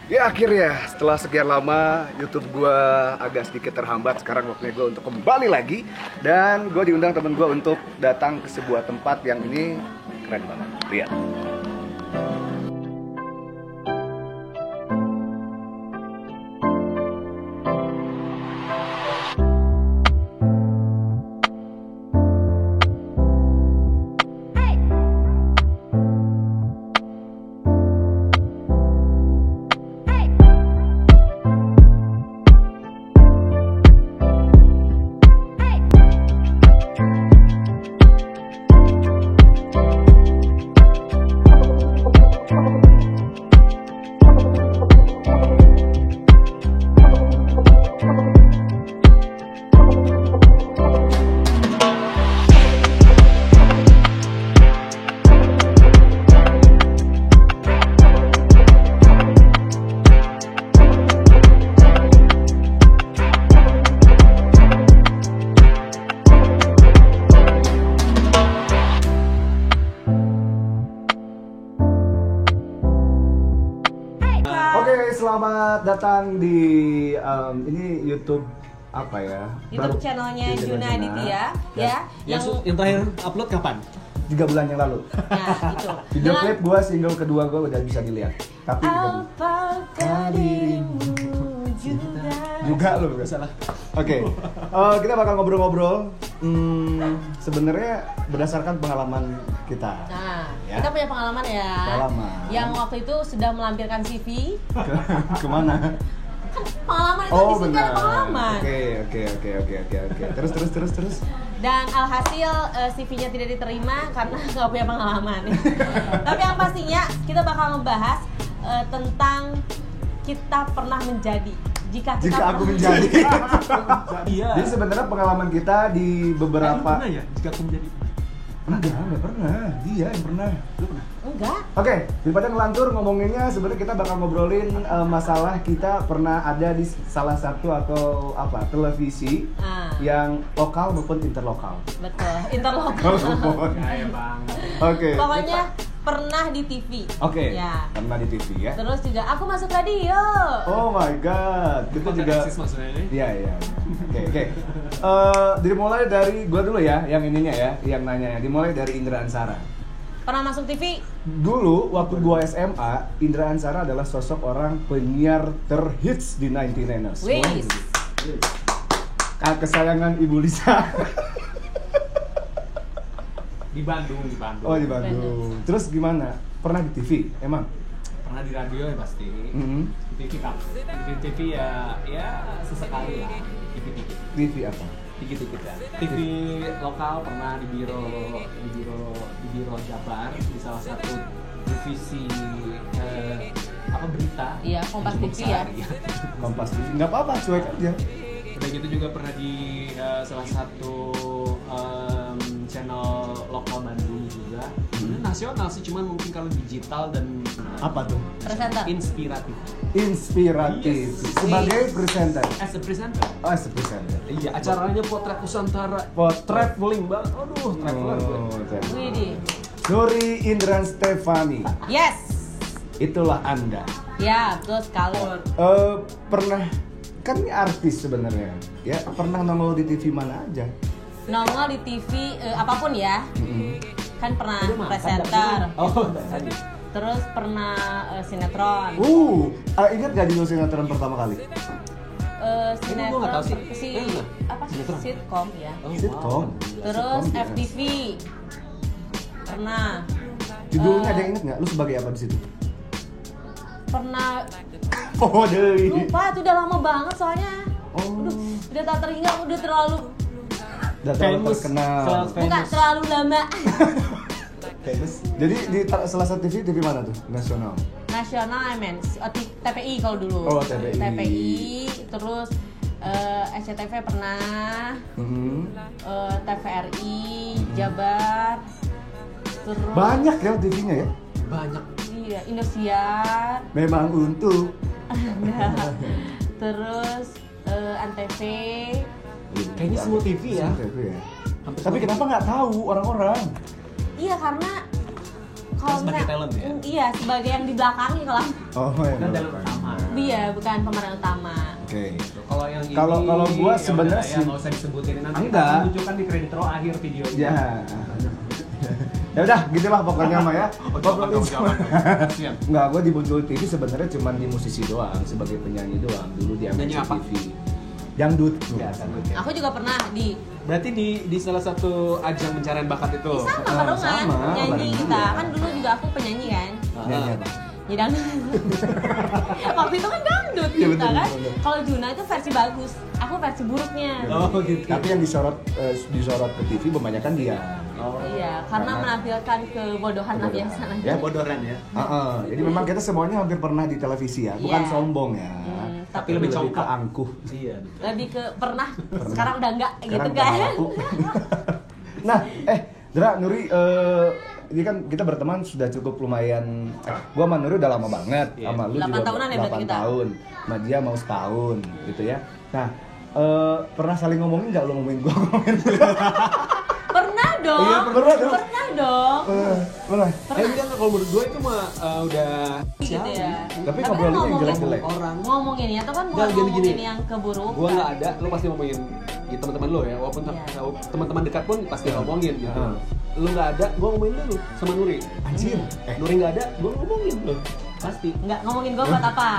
Ya akhirnya setelah sekian lama YouTube gue agak sedikit terhambat. Sekarang waktunya gue untuk kembali lagi. Dan gue diundang temen gue untuk datang ke sebuah tempat yang ini keren banget. Lihat. Selamat datang di ini YouTube apa ya? YouTube channelnya Juna Aditya ya. Yang terakhir upload kapan? 3 bulan yang lalu. Nah, itu. Video klip gua, single kedua gua udah bisa dilihat. Tapi apakah dirimu juga lu nggak salah. Oke, kita bakal ngobrol-ngobrol. Sebenarnya berdasarkan pengalaman kita. Nah, ya? kita punya pengalaman ya. Pengalaman. Yang waktu itu sudah melampirkan CV. Kemana? Kan pengalaman itu di sini ada pengalaman. Oke. Terus. Dan alhasil CV-nya tidak diterima karena nggak punya pengalaman. Tapi yang pastinya kita bakal ngebahas tentang kita pernah menjadi. Jika aku menjadi. Iya. Jadi sebenarnya pengalaman kita di beberapa. Pernah ya? Jika aku menjadi. Enggak pernah. Dia yang pernah. Lu pernah? Enggak. Oke, daripada ngelantur ngomonginnya, sebenarnya kita bakal ngobrolin masalah kita pernah ada di salah satu atau apa televisi yang lokal maupun interlokal. Betul, interlokal. Ya bang. Oke. Pokoknya pernah di TV. Oke. Ya. Pernah di TV ya. Terus juga aku masuk radio. Oh my god, kita juga. Maksudnya ini? Iya. Oke. Dimulai dari gua dulu ya, yang ininya ya, yang nanya. Dimulai dari Indra Ansara. Pernah masuk TV? Dulu waktu gua SMA, Indra Ansara adalah sosok orang penyiar terhits di 99ers. Wis. Kesayangan Ibu Lisa. Di Bandung. Oh di Bandung. Terus gimana? Pernah di TV? Emang? Pernah di radio ya pasti. Di TV ya sesekali lah. TV apa? TV lokal pernah di biro Jabar di salah satu divisi berita. Iya, Kompas TV ya. Kompas TV. Nggak apa-apa, cuek aja. Udah gitu juga pernah di salah satu channel lokal Bandung juga. Nasional sih, cuman mungkin kalau digital dan apa tuh? Presenter. Inspiratif. Yes. Sebagai presenter. As a presenter. Oh, as a presenter. Iya, acaranya Potret Nusantara. Traveling banget. Aduh, traveler gue. Widih. Nuri Indran Stefani. Yes. Itulah Anda. Ya, betul sekali. Pernah kan ini artis sebenarnya. Ya, pernah nongol di TV mana aja? Nongol di TV apapun ya. Kan pernah presenter. Oh, tadi. Terus pernah sinetron. Ingat gak judul sinetron pertama kali? Sinetron nggak tahu sih. Sinetron sitcom ya. Sitcom. Terus Sitcom, FTV. Pernah. Judulnya ada yang inget nggak? Lu sebagai apa di situ? Pernah. Oh, dari. Lupa, itu udah lama banget soalnya. Oh. Udah tak teringat, udah terlalu. Udah terlalu terkenal. Bukan terlalu lama. Famous. Jadi di salah satu TV mana tuh? Nasional. Nasional TPI kalau dulu. Oh, TPI. Terus SCTV pernah. TVRI, Jabar. Terus banyak ya TV-nya ya? Banyak. Iya, Indosiar. Memang untuk. Terus Antv. Kayaknya semua TV ya. TV ya. Tapi kenapa nggak tahu orang-orang? Iya, karena kalau Sebagai misalnya- talent ya? Iya, sebagai yang di belakangnya kalau Oh, Kan talent utama. dia bukan pemeran utama. Oke. Kalau yang ini Kalau gua ya sebenarnya udah, sih- ya nggak usah disebutin nanti Enggak. kita tunjukkan di kredit roll akhir videonya. Ya. Ya udah, gitulah pokoknya mah ya. Oh, jangan dong, jangan dong. Kasian. Enggak, gue di Muncul TV sebenarnya cuma di musisi doang, sebagai penyanyi doang dulu di Nyanyi MNC apa? TV. Dangdut. Ya, dangdut ya. Aku juga pernah di Berarti di salah satu ajang pencarian bakat itu. sama Ah, barengan sama, nyanyi bareng kita. dia. Kan dulu juga aku penyanyi kan. Nyanyi apa? Ya dangdut. Waktu itu kan dangdut Iya, kita betul, kan. betul. Kalau Juna itu versi bagus, aku versi buruknya. Oh gitu. Tapi yang disorot ke TV kebanyakan dia. Oh. Iya, karena menampilkan kebodohan biasa aja. Ya. Bodoran ya. Jadi memang kita semuanya hampir pernah di televisi ya, bukan Iya. sombong ya. Tapi lebih ke congkak. angkuh. Iya. betul. Lebih ke pernah, sekarang udah enggak gitu Sekarang kan. udah laku. Nah, Dra, Nuri, ini kan kita berteman sudah cukup lumayan. Gua sama Nuri udah lama banget, Iya. sama lu 8 juga tahunan ya berarti 8 kita? tahun. Sama dia mau setahun, gitu ya. Nah, pernah saling ngomongin nggak lo ngomongin gua ngomongin lu? Pernah dong. Iya, pernah dong. Pernah dong. Pernah. Enggak, kalau menurut gue itu mah udah Gitu ya. Tapi kan ngobrolin yang ngomongin jelek-jelek. orang. Ngomongin ya, tuh kan Nggak, ngomongin gini. yang keburukan. Gua nggak ada, lu pasti ngomongin ya, teman-teman lo ya, walaupun Iya. teman-teman dekat pun pasti ngomongin gitu. Heeh. Lu nggak ada, gua ngomongin lu sama Nuri. Anjir. Nuri nggak ada, gua ngomongin lu. Pasti. Nggak ngomongin gue buat apa?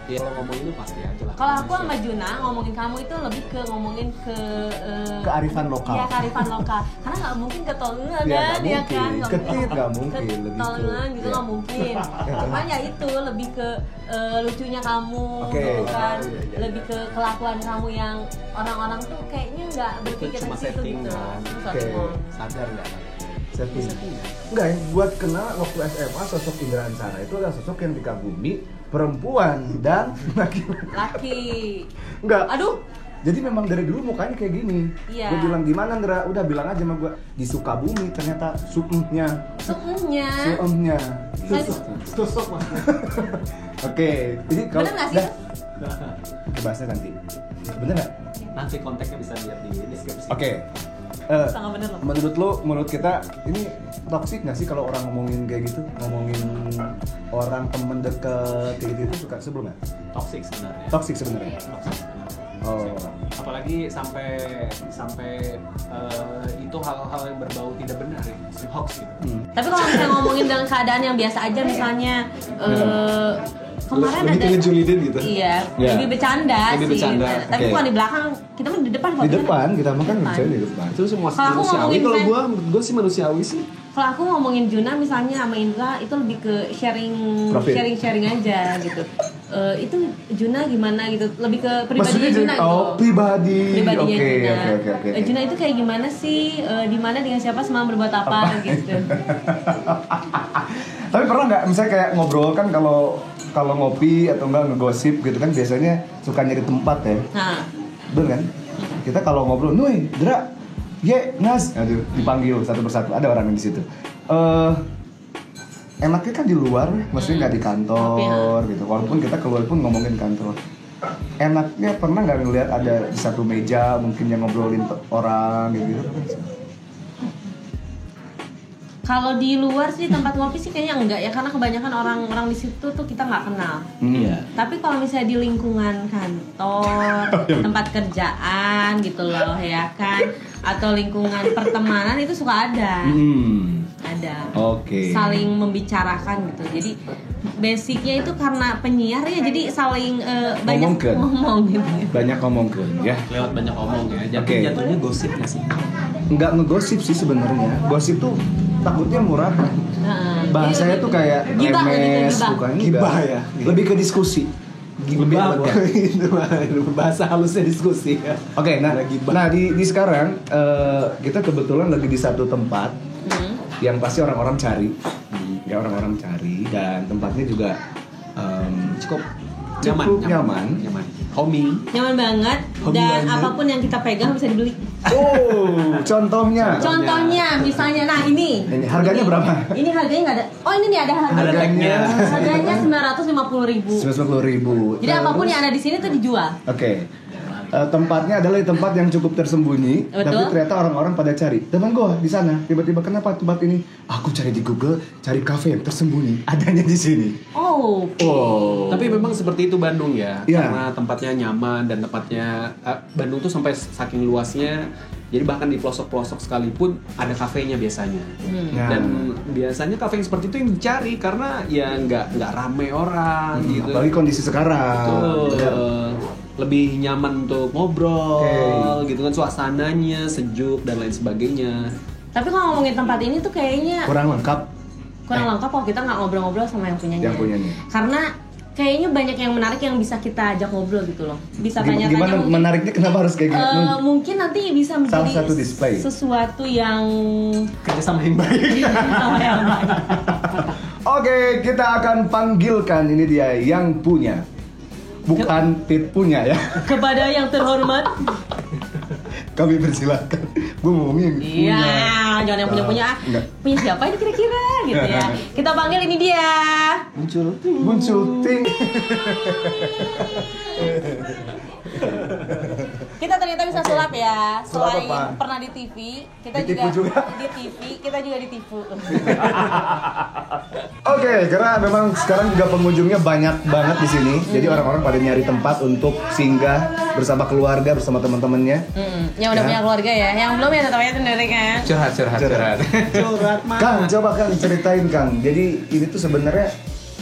Ya kalau ngomongin lu pasti aja lah. Kalau aku sama Juna ngomongin kamu itu lebih ke ngomongin ke Kearifan lokal. Iya, kearifan lokal. Karena nggak mungkin ketolongan Iya, kan, nggak ya mungkin. kan? Nggak Ketit nggak mungkin, lebih ke- Ketolongan gitu iya. nggak mungkin. Makanya itu lebih ke lucunya kamu, Oke. gitu kan? Oh, iya. Lebih ke kelakuan kamu yang orang-orang tuh kayaknya nggak berpikir cuma ke situ gitu. settingan. Itu Oke. settingan. Sadar nggak? Setting. Enggak ya, buat kenal waktu SMA sosok Indra Ansara itu adalah sosok yang dikagumi perempuan dan laki-laki. Laki. Enggak. Aduh. Jadi memang dari dulu mukanya kayak gini. Iya. Gue bilang gimana Ndra? Udah bilang aja sama gue di Sukabumi ternyata suemnya. Suemnya. Suemnya. Tusuk mas. Oke, jadi kalau Bener nggak sih? Dah, kita bahasnya nanti. Bener nggak? Nanti konteksnya bisa lihat di deskripsi. Oke. Sangat bener loh. Menurut kita ini toksik nggak sih kalau orang ngomongin kayak gitu, ngomongin orang temen deket kayak gitu itu suka sebelum nggak? Toxic sebenarnya. Toksik sebenarnya. Toxic sebenarnya. Oh. Apalagi sampai itu hal-hal yang berbau tidak benar ya, hoax gitu. Tapi kalau misalnya ngomongin dalam keadaan yang biasa aja, misalnya kemarin Lebih ada ke ngejulidin gitu. Iya, Ya. lebih bercanda Lebih sih. bercanda. Tapi Oke. kalau di belakang, kita mah di depan. Di depan kita makan Depan. bicara di depan. Itu semua Kalau aku manusiawi. ngomongin Kalau fan- gue sih manusiawi sih. Kalau aku ngomongin Juna misalnya sama Indra itu lebih ke Profil. sharing aja gitu. Itu Juna gimana gitu, lebih ke pribadinya Juna gitu. oh pribadi. Pribadinya Oke, Juna. oke. Juna itu kayak gimana sih? Di mana dengan siapa semalam berbuat apa gitu. Tapi pernah nggak misalnya kayak ngobrol kan kalau ngopi atau enggak ngegosip gitu kan biasanya suka nyari tempat ya. Nah, Bener kan? Kita kalau ngobrol, "Nuy, Dra, ye, Nas." Aduh, dipanggil satu persatu. Ada orang di situ. Enaknya kan di luar, maksudnya nggak di kantor gitu. Walaupun kita keluar pun ngomongin kantor. Enaknya pernah nggak ngeliat ada di satu meja mungkin yang ngobrolin orang gitu. kalau di luar sih tempat ngopi sih kayaknya enggak ya, karena kebanyakan orang-orang di situ tuh kita nggak kenal. Iya. Tapi kalau misalnya di lingkungan kantor, tempat kerjaan gitu loh ya kan, atau lingkungan pertemanan itu suka ada. Ada. Oke. Saling membicarakan gitu. Jadi basicnya itu karena penyiar ya, jadi saling banyak Ngomongkeun. ngomong gitu. Banyak ngomong ke ya. Lewat banyak omong ya. Oke. Jatuhnya gosip nggak sih? Nggak ngegosip sih sebenarnya. Gosip tuh takutnya murah. Nah, Bahasanya jadi tuh kayak gibah gitu, lemes, gibah. bukan Gibah enggak. ya? Lebih ke diskusi. Lebih elegan. Itu bahasa halusnya diskusi ya. Oke, nah di sekarang kita kebetulan lagi di satu tempat yang pasti orang-orang cari, ya orang-orang cari dan tempatnya juga Cukup nyaman. Homey. Nyaman banget Hobi dan banget. apapun yang kita pegang bisa dibeli. Oh, contohnya. Contohnya misalnya, nah ini. Ini harganya berapa? Ini harganya nggak ada. Oh ini nih ada harganya. Ada tagnya. Harganya 950.000. 950.000. Jadi apapun yang ada di sini tuh dijual. Oke. tempatnya adalah tempat yang cukup tersembunyi, Betul. tapi ternyata orang-orang pada cari. Teman gue di sana tiba-tiba, kenapa tempat ini? Aku cari di Google, cari kafe yang tersembunyi, adanya di sini. Oh. Oh. Tapi memang seperti itu Bandung ya, Iya. karena tempatnya nyaman dan tempatnya Bandung tuh sampai saking luasnya, jadi bahkan di pelosok-pelosok sekalipun ada kafenya biasanya. Nah. Dan biasanya kafe yang seperti itu yang dicari karena ya nggak rame orang gitu. Apalagi kondisi sekarang. Betul. Benar. Lebih nyaman untuk ngobrol Oke. gitu kan, suasananya sejuk dan lain sebagainya. Tapi kalau ngomongin tempat ini tuh kayaknya Kurang lengkap. kurang lengkap kalau kita nggak ngobrol-ngobrol sama yang punyanya. Yang punyanya. Karena kayaknya banyak yang menarik yang bisa kita ajak ngobrol gitu loh. Bisa Gimana tanya-tanya mungkin. menariknya, kenapa harus kayak gitu? Mungkin nanti bisa menjadi Salah satu display. sesuatu yang Kerjasama yang baik. sama yang baik. Oke, kita akan panggilkan ini dia yang punya. Bukan Tit punya ya. Kepada yang terhormat. Kami persilakan. Gue mau ngomongin yang punya. Iya, jangan yang punya-punya. Enggak. Punya siapa ini kira-kira gitu ya. Kita panggil ini dia. Muncul ting. Kita ternyata bisa sulap ya. Sulap Selain apa? pernah di TV, kita Ditipu juga? di TV, kita juga ditipu. Oke, karena memang sekarang juga pengunjungnya banyak banget di sini. Jadi orang-orang pada nyari tempat untuk singgah bersama keluarga, bersama teman-temannya. Yang udah Ya. punya keluarga ya. Yang belum ya tetap aja sendiri kan. Curhat. Curhat mah. Kang, coba Kang ceritain Kang. Jadi ini tuh sebenarnya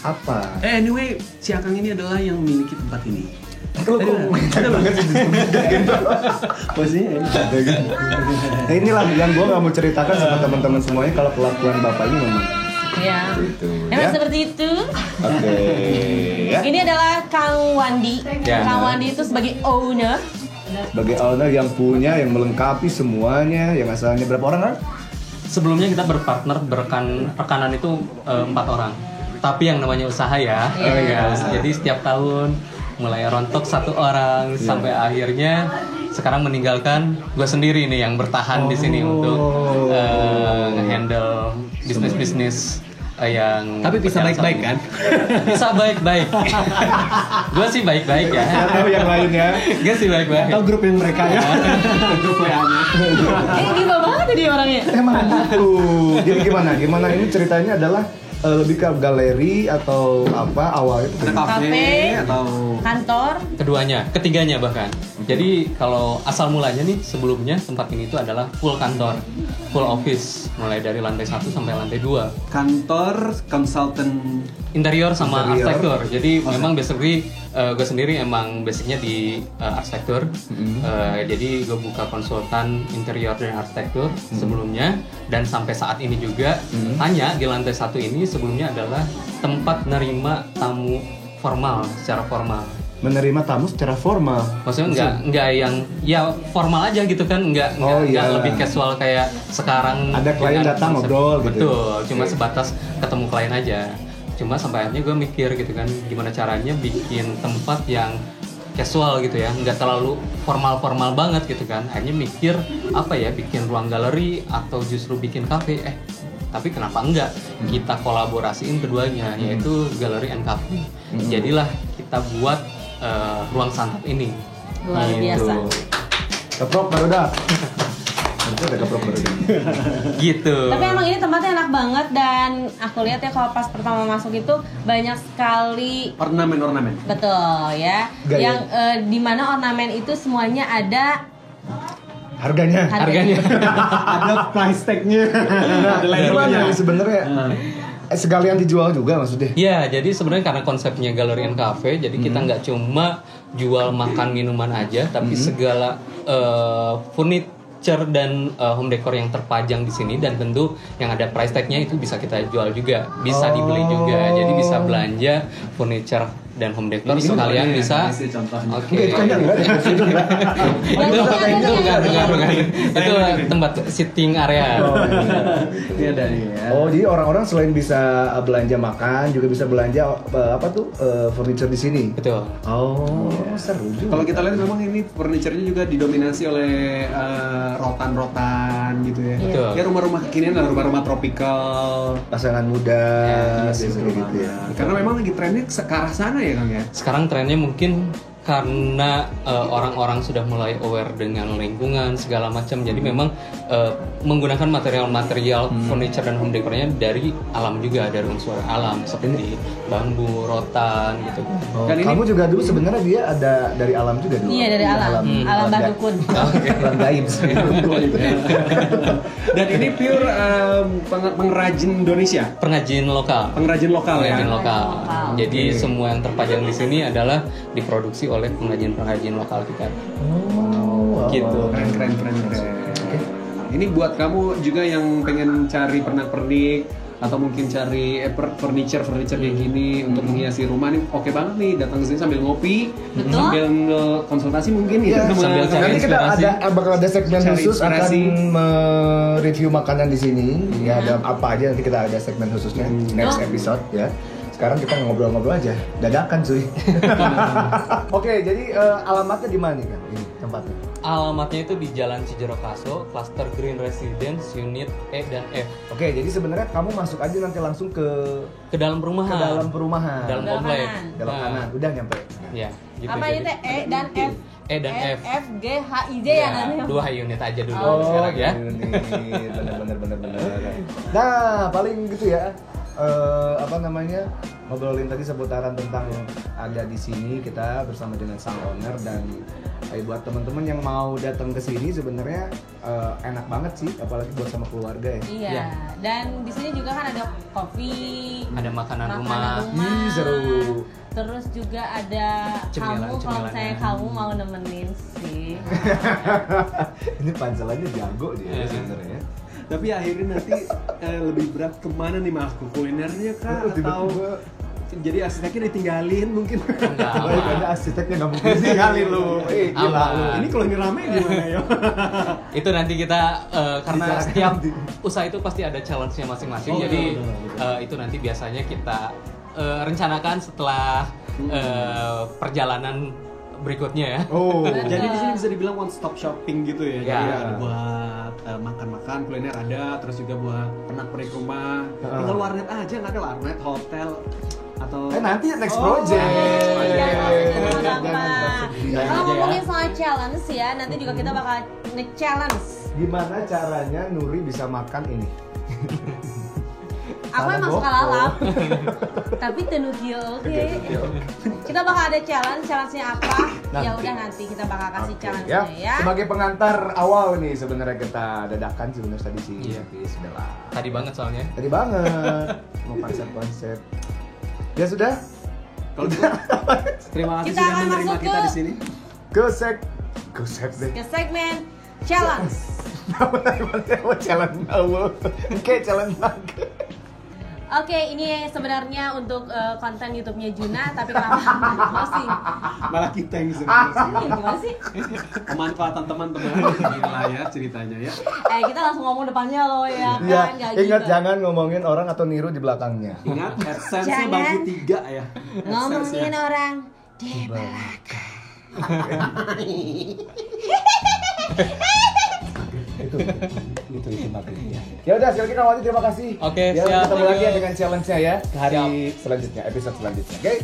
apa? Anyway, si Akang ini adalah yang memiliki tempat ini. Ada banget sih. Posisinya ini. Nah inilah yang gue nggak mau ceritakan sama teman-teman semuanya kalau kelakuan bapak ini memang. Iya. Itu, Emang ya. seperti itu. Oke. Ya. Ini adalah Kang Wandi. Ya. Kang Wandi itu sebagai owner. Sebagai owner yang punya, yang melengkapi semuanya, yang asalnya berapa orang kan? Sebelumnya kita berpartner rekanan itu 4 orang. Tapi yang namanya usaha ya. Iya. Jadi setiap tahun mulai rontok 1 orang sampai akhirnya sekarang meninggalkan gue sendiri nih yang bertahan di sini untuk nge-handle bisnis-bisnis yang Tapi bisa berjalan baik-baik sama kan? ini. Bisa baik-baik. Gue sih baik-baik ya. Tahu yang lainnya. Gue sih baik-baik. Atau grup yang mereka ya? Grup WA-nya. Gila banget tadi orangnya. Emang gitu. Jadi gimana ini ceritanya adalah lebih ke galeri atau apa awalnya? Ada kafe Kafe. atau Kantor. Ketiganya bahkan. Jadi kalau asal mulanya nih sebelumnya tempat ini itu adalah full kantor, full office, mulai dari lantai 1 sampai lantai 2. kantor konsultan. Interior sama Interior. arsitektur. Jadi memang basically gue sendiri emang basicnya di arsitektur. Jadi gue buka konsultan interior dan arsitektur sebelumnya, dan sampai saat ini juga hanya di lantai 1 ini sebelumnya adalah tempat nerima tamu formal, secara formal. Menerima tamu secara formal. Maksudnya nggak yang ya formal aja gitu kan, nggak Oh, iya. lebih casual kayak sekarang. Ada klien dengan datang konsep- ngobrol gitu. Betul, cuma Oke. sebatas ketemu klien aja. Cuma sampai akhirnya gue mikir gitu kan, gimana caranya bikin tempat yang casual gitu ya, nggak terlalu formal banget gitu kan. Akhirnya mikir apa ya, bikin ruang galeri atau justru bikin kafe. Tapi kenapa enggak kita kolaborasiin keduanya, yaitu galeri and cafe. Jadilah kita buat ruang santap ini. Luar biasa. Keprok baru dah. Nanti ada keprok baru dah. Gitu. Tapi emang ini tempatnya enak banget, dan aku lihat ya kalau pas pertama masuk itu banyak sekali, Ornamen. betul ya, Gaya. yang dimana ornamen itu semuanya ada Harganya. Ada price tag-nya. Nah, Ada gimana labelnya. nih sebenarnya? Sekalian dijual juga maksudnya? Ya, jadi sebenarnya karena konsepnya galeri and cafe, jadi kita nggak cuma jual makan minuman aja, tapi segala furniture dan home decor yang terpajang di sini, dan tentu yang ada price tag-nya itu bisa kita jual juga, bisa dibeli juga. Jadi bisa belanja furniture dan home decor Ini sekalian contohnya, bisa. ini contohnya. Oke. Enggak, itu kan yang enggak ada kursinya enggak. Bukan. Itu tempat sitting area. Ini ada nih ya. Oh, jadi orang-orang selain bisa belanja makan juga bisa belanja apa tuh furniture di sini. Betul. Oh, seru juga. Kalau kita lihat memang ini furniture-nya juga didominasi oleh rotan-rotan gitu ya. Betul. Ya rumah-rumah kekinian lah, rumah-rumah tropical. Pasangan muda Ya, biasa kayak gitu ya. Karena memang lagi trennya ke arah sana ya Kang ya. Sekarang trennya mungkin karena orang-orang sudah mulai aware dengan lingkungan segala macam, jadi memang menggunakan material-material furniture dan home decornya dari alam juga, dari unsur alam seperti bambu, rotan gitu. Oh, Dan ini- kamu juga dulu sebenarnya dia ada dari alam juga dulu. Iya, dari alam. Alam Badukun. Alam gaib. Dan ini pure pengrajin Indonesia, Pengrajin lokal. pengrajin lokal ya. Pengrajin lokal. Lokal. Jadi semua yang terpajang di sini adalah diproduksi oleh pengrajin-pengrajin lokal kita. Oh, Gitu. Keren. Ini buat kamu juga yang pengen cari pernak-pernik atau mungkin cari furniture kayak gini untuk menghiasi rumah nih, oke banget nih datang ke sini sambil ngopi, Betul. sambil konsultasi mungkin Iya, ya sambil cari nanti kita inspirasi. bakal ada segmen Cari khusus akan inspirasi. mereview makanan di sini. Ya, ada apa aja nanti kita ada segmen khususnya next Oh. episode ya. Sekarang kita ngobrol-ngobrol aja, dadakan cuy. Oke, jadi alamatnya di mana nih kan ini tempatnya? Alamatnya itu di Jalan Cijerokaso, Cluster Green Residence, Unit E dan F. Oke, jadi sebenarnya kamu masuk aja nanti langsung ke Ke dalam perumahan. perumahan. Dalam Dalam komplek. kanan. Belok Nah, kanan, udah nyampe. Ya, gitu. Apa ini Jadi- teh? E dan F. E dan F. F, G, H, I, J ya nanti. 2 unit aja dulu Oh, sekarang ya. bener. Nah, paling gitu ya. Apa namanya, ngobrolin tadi seputaran tentang ada di sini kita bersama dengan sang owner, dan buat teman-teman yang mau datang ke sini sebenarnya enak banget sih, apalagi buat sama keluarga ya. Iya. Iya. Dan di sini juga kan ada kopi, Ada makanan rumah. Seru. Terus juga ada kamu, kalau Cemilan-cemilannya. misalnya kamu mau nemenin sih. Ini pancelannya jago dia Iya. sebenarnya. Tapi akhirnya nanti lebih berat kemana nih mas, ke kulinernya kah atau Tiba-tiba jadi arsiteknya ditinggalin mungkin? Enggak. kayaknya arsiteknya nggak mungkin tinggalin lu. Gila Aman. lu. Ini kalau ini rame gimana ya? Itu nanti kita karena Bicarakan setiap nanti. usaha itu pasti ada challenge-nya masing-masing. Oh, Jadi betul. itu nanti biasanya kita rencanakan setelah perjalanan berikutnya ya. Oh. Jadi di sini bisa dibilang one stop shopping gitu ya. Ya. Jadi ada buat makan-makan, kuliner ada, terus juga buat pernak-pernik rumah. Tinggal warnet aja, nggak ada warnet, hotel atau Nanti next Oh, project. Iya, Jangan gampang. sedih. Kalau ngomongin soal challenge ya, nanti juga kita bakal nge-challenge. Gimana caranya Nuri bisa makan ini? Aku Tanah emang suka boko. lalap. Tapi tenukio oke. Kita bakal ada challenge-nya apa? Nanti. Ya udah nanti kita bakal kasih Oke, challenge-nya ya. Sebagai pengantar awal nih sebenarnya kita dadakan sebenarnya tadi sih. Iya. Tapi sudahlah. Tadi banget soalnya. Tadi banget. Mau konsep-konsep. Ya sudah. Kalau gitu, terima kasih Kita sudah akan menerima masuk kita ke- di sini. Ke deh. Ke segmen challenge. Challenge awal. Oke, challenge lagi. Oke, ini sebenarnya untuk konten YouTube-nya Juna, tapi kenapa closing? Malah kita yang sebenarnya. Gimana sih? Pemanfaatan teman-teman gila ya ceritanya ya. Kita langsung ngomong depannya loh ya Iya, kan? Nggak ingat gitu. jangan ngomongin orang atau niru di belakangnya. Ingat AdSense-nya Jangan bagi 3 ya. Ngomongin AdSense-nya. orang di belakang. itu materinya. Ya udah, sekali lagi Kang Wati terima kasih. Oke, ya, siap. ketemu lagi ya dengan challenge-nya ya hari Siap. selanjutnya, episode selanjutnya. Oke.